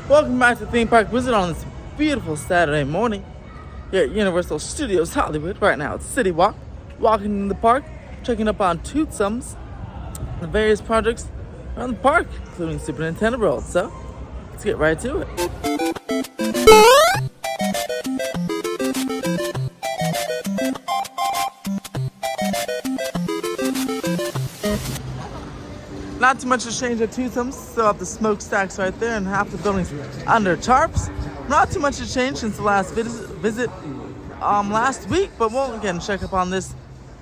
Welcome back to Theme Park Visit on this beautiful Saturday morning here at Universal Studios Hollywood. Right now it's City Walk, walking in the park, checking up on Tootsums, the various projects around the park, including Super Nintendo World. So let's get right to it. Not too much to change at Tootsums. Still have the smokestacks right there and half the buildings under tarps. Not too much to change since the last visit last week, but we'll again check up on this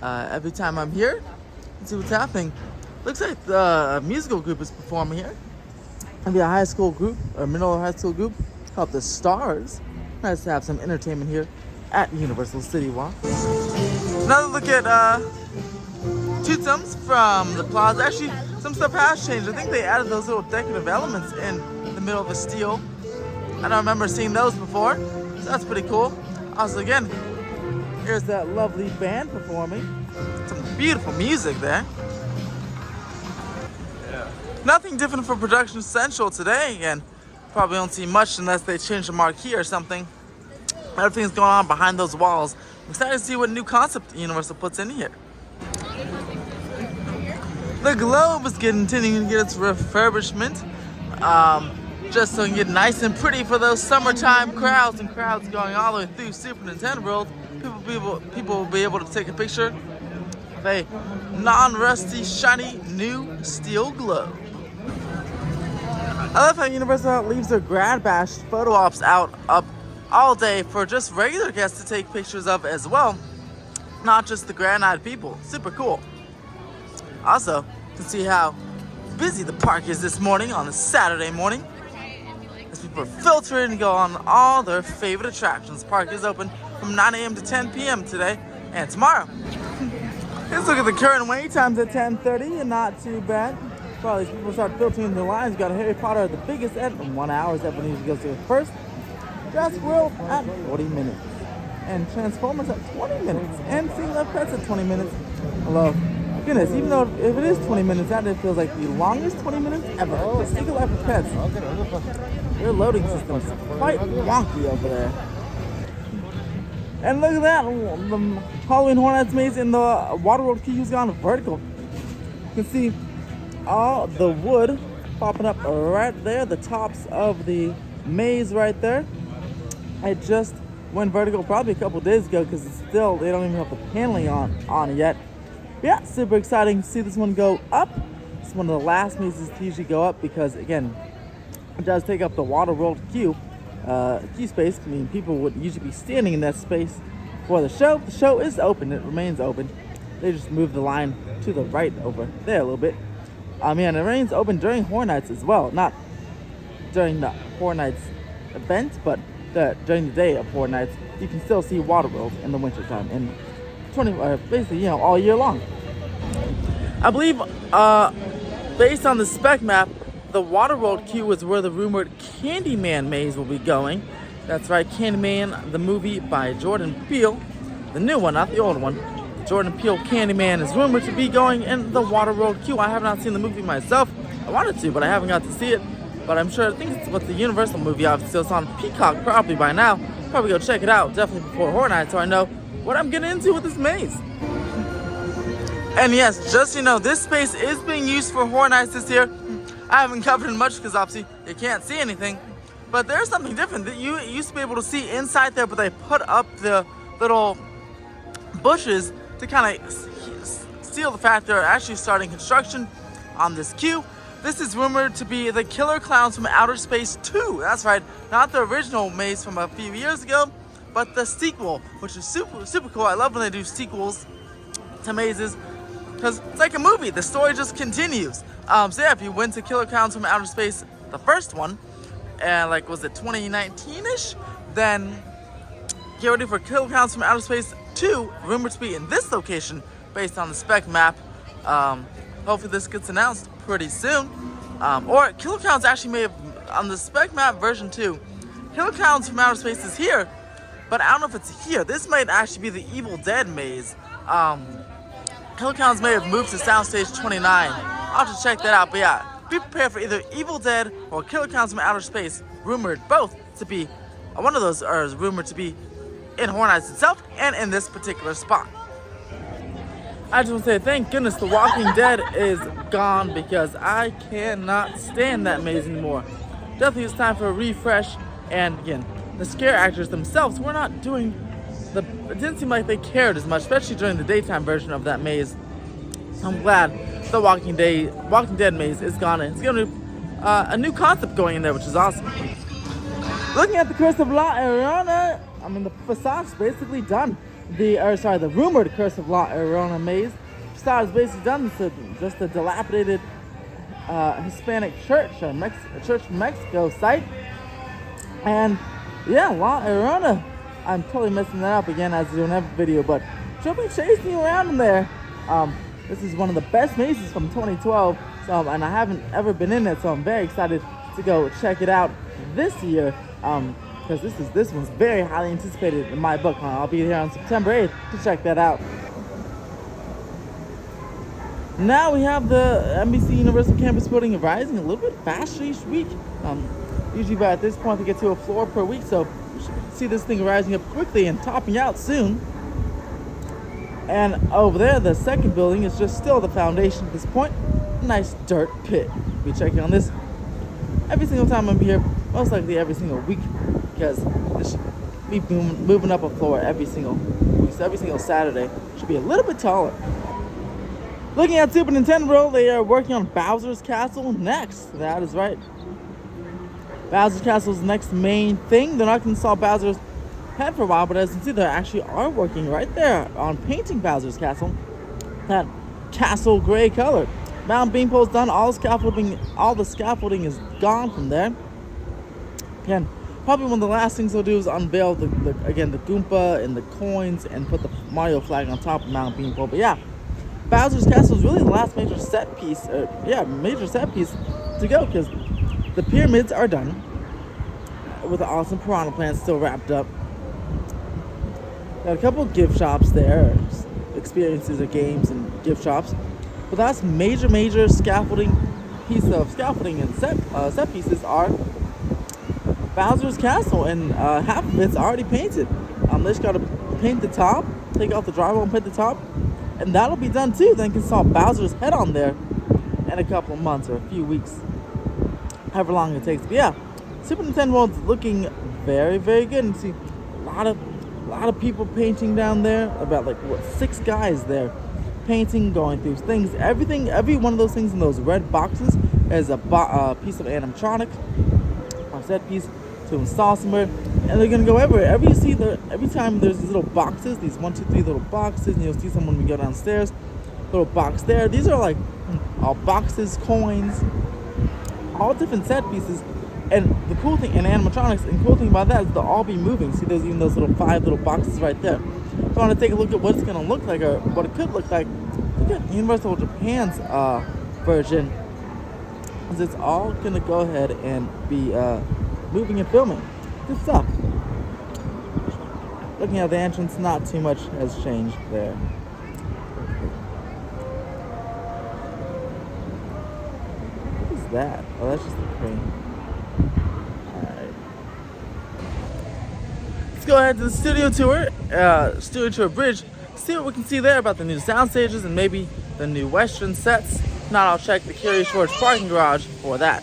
every time I'm here and see what's happening. Looks like the musical group is performing here. Maybe a high school group or middle high school group called the Stars. Nice to have some entertainment here at Universal City Walk. Another look at Tootsums from the plaza. Actually, some stuff has changed. I think they added those little decorative elements in the middle of the steel. I don't remember seeing those before, so that's pretty cool. Also, again, here's that lovely band performing. Some beautiful music there. Yeah. Nothing different for Production Central today. Again, probably don't see much unless they change the marquee or something. Everything's going on behind those walls. I'm excited to see what new concept Universal puts in here. The Globe is continuing to get its refurbishment, just so it can get nice and pretty for those summertime crowds and crowds going all the way through Super Nintendo World. People will be able to take a picture of a non-rusty, shiny, new steel globe. I love how Universal leaves their Grad Bash photo ops up all day for just regular guests to take pictures of as well, not just the grand-eyed people. Super cool. Also, you can see how busy the park is this morning on a Saturday morning as people are filtering to go on all their favorite attractions. The park is open from 9 a.m. to 10 p.m. today and tomorrow. Let's look at the current wait times at 10:30 and not too bad. Probably people start filtering their lines. We've got Harry Potter at the biggest at 1 hour. That one usually goes to first. Jurassic World at 40 minutes. And Transformers at 20 minutes. And Sea Love Pets at 20 minutes. Hello. Goodness, even though if it is 20 minutes, that feels like the longest 20 minutes ever. The Secret Life of Pets. Their loading system is quite wonky over there. And look at that, the Halloween Hornets Maze in the Waterworld queue has gone vertical. You can see all the wood popping up right there, the tops of the maze right there. It just went vertical probably a couple days ago because it's still, they don't even have the paneling on yet. Yeah, super exciting to see this one go up. It's one of the last mazes to usually go up because, again, it does take up the Waterworld queue space. I mean, people would usually be standing in that space for the show. The show is open. It remains open. They just moved the line to the right over there a little bit. And it remains open during Horror Nights as well. Not during the Horror Nights event, but during the day of Horror Nights, you can still see Waterworld in the wintertime. And basically, all year long. I believe, based on the spec map, the Waterworld queue is where the rumored Candyman maze will be going. That's right, Candyman, the movie by Jordan Peele, the new one, not the old one. Jordan Peele Candyman is rumored to be going in the Waterworld queue. I have not seen the movie myself. I wanted to, but I haven't got to see it. But I'm sure, I think it's what the Universal movie, obviously, it's on Peacock probably by now. Probably go check it out, definitely before Horror Nights, so I know what I'm getting into with this maze. And yes, just so you know, this space is being used for Horror Nights this year. I haven't covered it much because obviously you can't see anything. But there's something different that you used to be able to see inside there, but they put up the little bushes to kind of seal the fact they're actually starting construction on this queue. This is rumored to be the Killer Clowns from Outer Space 2. That's right, not the original maze from a few years ago, but the sequel, which is super cool. I love when they do sequels to mazes because it's like a movie. The story just continues. So yeah, if you went to Killer Clowns from Outer Space, the first one, and was it 2019-ish, then get ready for Killer Clowns from Outer Space 2, rumored to be in this location based on the spec map. Hopefully this gets announced pretty soon. Or Killer Clowns actually may have, on the spec map version 2, Killer Clowns from Outer Space is here, but I don't know if it's here. This might actually be the Evil Dead maze. Killer Clowns may have moved to Soundstage 29. I'll have to check that out, but yeah, be prepared for either Evil Dead or Killer Clowns from Outer Space, rumored both to be, one of those are rumored to be in Horror Nights itself and in this particular spot. I just want to say thank goodness The Walking Dead is gone because I cannot stand that maze anymore. Definitely it's time for a refresh, and again, the scare actors themselves were not doing it didn't seem like they cared as much, especially during the daytime version of that maze. I'm glad the Walking Dead maze is gone. It's going to a new concept going in there, which is awesome. Looking at the Curse of La Arona, the facade's basically done. The rumored Curse of La Arona maze facade is basically done. It's just a dilapidated Hispanic church, a church from Mexico site. And yeah, La Arona. I'm totally messing that up again as I do in every video, but she'll be chasing you around in there. This is one of the best mazes from 2012, and I haven't ever been in it, so I'm very excited to go check it out this year, because this one's very highly anticipated in my book. I'll be here on September 8th to check that out. Now we have the NBC Universal Campus building rising a little bit faster each week. Usually by at this point they get to a floor per week, so you should see this thing rising up quickly and topping out soon. And over there, the second building is just still the foundation at this point. Nice dirt pit. We'll be checking on this every single time I'm here, most likely every single week, because this should be moving up a floor every single week. So every single Saturday should be a little bit taller. Looking at Super Nintendo World, they are working on Bowser's Castle next. That is right. Bowser's Castle is the next main thing. They're not going to install Bowser's head for a while, but as you can see, they actually are working right there on painting Bowser's Castle. That castle gray color. Mount Beanpole's done. All the scaffolding is gone from there. Again, probably one of the last things they'll do is unveil the Goomba and the coins and put the Mario flag on top of Mount Beanpole. But yeah, Bowser's Castle is really the last major set piece to go, because the pyramids are done with the awesome piranha plants still wrapped up. Got a couple of gift shops there, experiences or games and gift shops. But that's major scaffolding and set pieces are Bowser's Castle, and half of it's already painted. They just gotta paint the top, take out the drywall and paint the top, and that'll be done too. Then you can install Bowser's head on there in a couple of months or a few weeks, however long it takes. But yeah, Super Nintendo World's looking very good. And see a lot of people painting down there. About 6 guys there painting, going through things. Every one of those things in those red boxes is a piece of animatronic or set piece to install somewhere, and they're gonna go everywhere. Every time there's these little boxes, these 1, 2, 3 little boxes, and you'll see someone when we go downstairs. Little box there. These are all boxes, coins, all different set pieces. And the cool thing in animatronics, and cool thing about that is they'll all be moving. See, there's even those little 5 little boxes right there. If you want to take a look at what it's going to look like or what it could look like, look at Universal Japan's version. Because it's all going to go ahead and be moving and filming. Good stuff. Looking at the entrance, not too much has changed there. What is that? Oh, that's just the crane. Go ahead to the studio tour bridge, see what we can see there about the new sound stages and maybe the new Western sets. If not, I'll check the Curious George parking garage for that.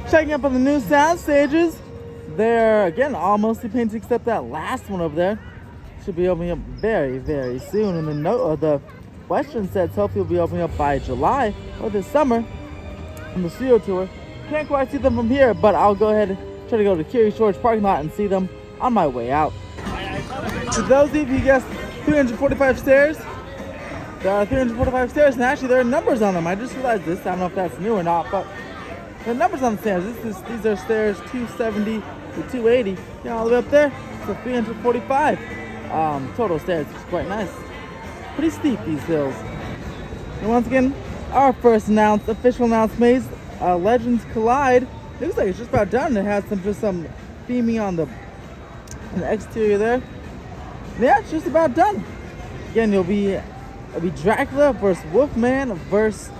Checking up on the new sound stages. They're again all mostly painted except that last one over there. Should be opening up very soon. And the Western sets hopefully will be opening up by July or this summer on the studio tour. Can't quite see them from here, but I'll go ahead and try to go to the Curious George parking lot and see them on my way out. To those of you who guessed 345 stairs, there are 345 stairs, and actually there are numbers on them. I just realized this. I don't know if that's new or not, but there are numbers on the stairs. These are stairs 270 to 280. Yeah, all the way up there, so 345 total stairs, which is quite nice. Pretty steep, these hills. And once again, our first official announced maze, Legends Collide. Looks like it's just about done. It has some theming on the exterior there. Yeah, it's just about done. Again, it'll be Dracula versus Wolfman versus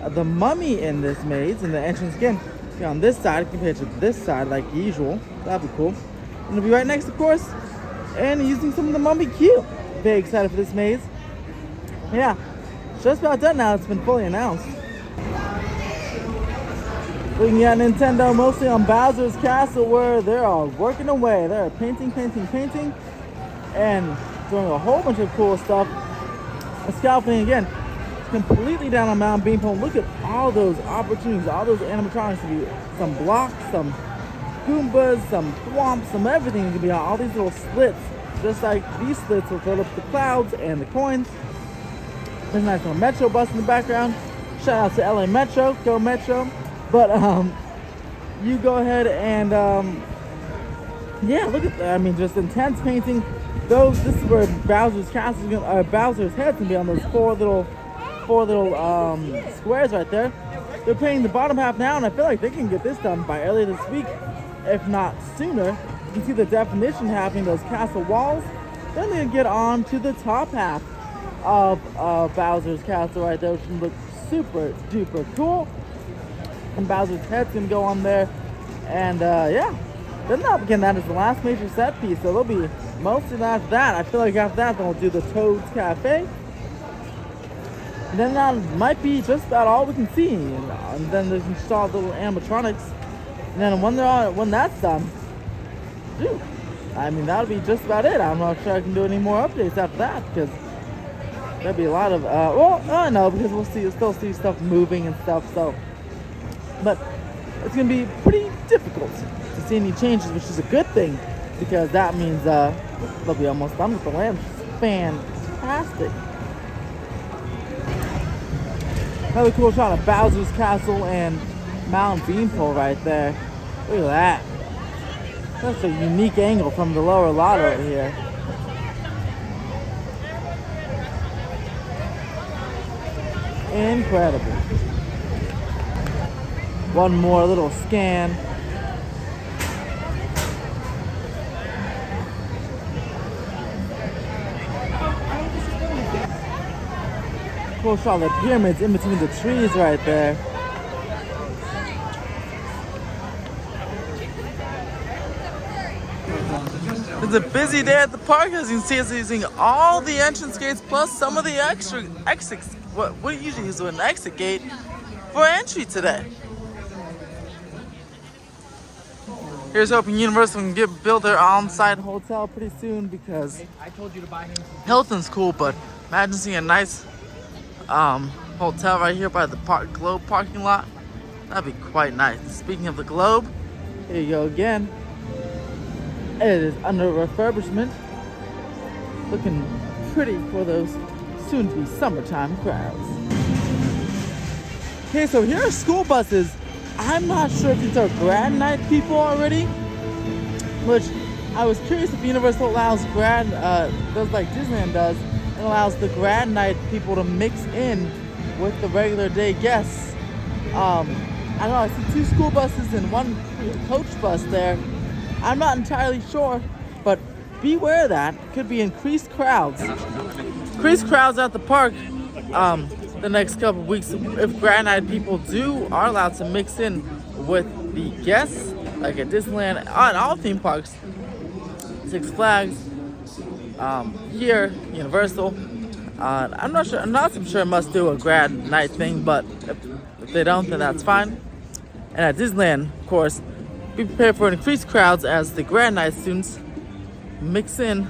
the mummy in this maze, in the entrance again, be on this side compared to this side like usual. That'd be cool. And it'll be right next, of course, and using some of the mummy cube. Very excited for this maze. Yeah, just about done now. It's been fully announced. Looking at Nintendo, mostly on Bowser's Castle, where they are working away. They're painting, and doing a whole bunch of cool stuff. And scaffolding again, completely down on Mount Beanpole. Look at all those opportunities, all those animatronics to be some blocks, some Goombas, some thwomps, some everything to be on all these little slits. Just like these slits will fill up the clouds and the coins. There's a nice little Metro bus in the background. Shout out to LA Metro, go Metro. But you go ahead and yeah, look at that. I mean, just intense painting. This is where Bowser's castle, Bowser's head's gonna be on those four little squares right there. They're painting the bottom half now, and I feel like they can get this done by early this week, if not sooner. You can see the definition happening, those castle walls. Then they get on to the top half of Bowser's castle right there, which looks super duper cool. And Bowser's head's gonna go on there, and yeah. Then again, that is the last major set piece, so they'll be mostly after that. I feel like after that, then we'll do the Toad's Cafe. And then that might be just about all we can see. And then there's installed little animatronics. And then when that's done, dude, I mean, that'll be just about it. I'm not sure I can do any more updates after that, because there'll be a lot of, well, no, because we'll still see stuff moving and stuff, so. But it's going to be pretty difficult to see any changes, which is a good thing, because that means they'll be almost done with the land. Fantastic. Another cool shot of Bowser's Castle and Mount Beanpole right there. Look at that. That's a unique angle from the lower lot over here. Incredible. One more little scan. Cool shot of the pyramids in between the trees right there. It's a busy day at the park. As you can see, it's using all the entrance gates plus some of the extra exits. What we usually use an exit gate for entry today. Here's hoping Universal can build their on-site hotel pretty soon, because Hilton's cool, but imagine seeing a nice hotel right here by the Globe parking lot. That'd be quite nice. Speaking of the Globe, here you go again. It is under refurbishment. Looking pretty for those soon-to-be summertime crowds. Okay, so here are school buses. I'm not sure if these are grad night people already, which I was curious if Universal allows does like Disneyland does, and allows the grad night people to mix in with the regular day guests. I don't know, I see 2 school buses and 1 coach bus there. I'm not entirely sure, but beware that. Could be increased crowds. Increased crowds at the park the next couple of weeks if grad night people are allowed to mix in with the guests, like at Disneyland, on all theme parks, Six Flags, here, Universal. I'm not sure it must do a grad night thing, but if they don't, then that's fine. And at Disneyland, of course, be prepared for increased crowds as the grad night students mix in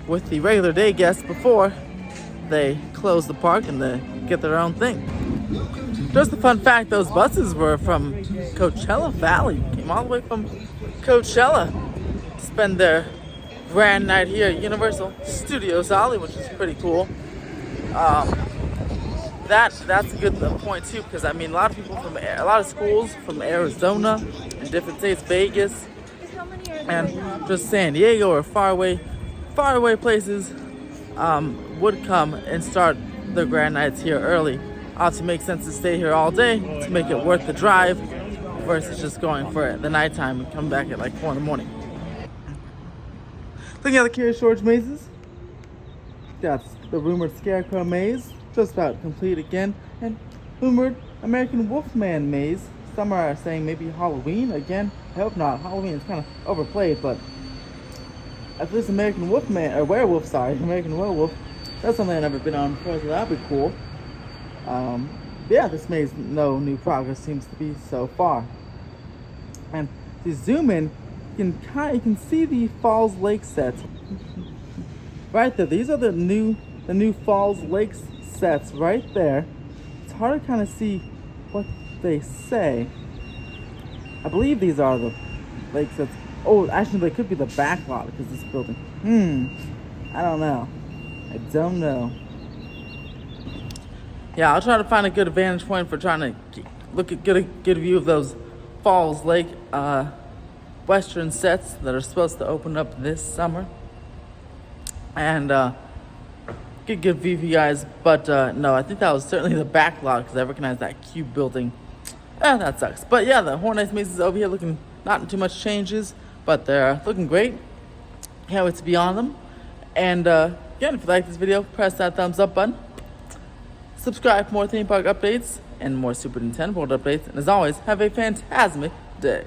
with the regular day guests before they close the park and they get their own thing. Just a fun fact, those buses were from Coachella Valley. Came all the way from Coachella to spend their grand night here at Universal Studios Hollywood, which is pretty cool. That's a good point too, because I mean a lot of schools from Arizona and different states, Vegas, and just San Diego or far away places would come and start their grand nights here early. Obviously, makes sense to stay here all day to make it worth the drive versus just going for the nighttime and come back at like 4 in the morning. Looking at the Curious George mazes, that's the rumored Scarecrow maze, just about complete again. And rumored American Wolfman Maze. Some are saying maybe Halloween again. I hope not. Halloween is kind of overplayed, but at least American Wolfman, or Werewolf, sorry, American Werewolf. That's something I've never been on before, so that'd be cool. Yeah, this maze, no new progress seems to be so far. And if you zoom in, you can see the Falls Lake sets right there. These are the new Falls Lake sets right there. It's hard to kind of see what they say. I believe these are the lake sets. Oh, actually, they could be the back lot because this building. I don't know. I don't know. Yeah, I'll try to find a good vantage point for trying to get a good view of those Falls Lake western sets that are supposed to open up this summer. And get a good view for you guys. But no, I think that was certainly the back lot because I recognize that cube building. That sucks. But yeah, the Hornets Maze is over here looking not too much changes, but they're looking great. Can't wait to be on them. And again, if you like this video, press that thumbs up button. Subscribe for more theme park updates and more Super Nintendo World updates. And as always, have a fantastic day.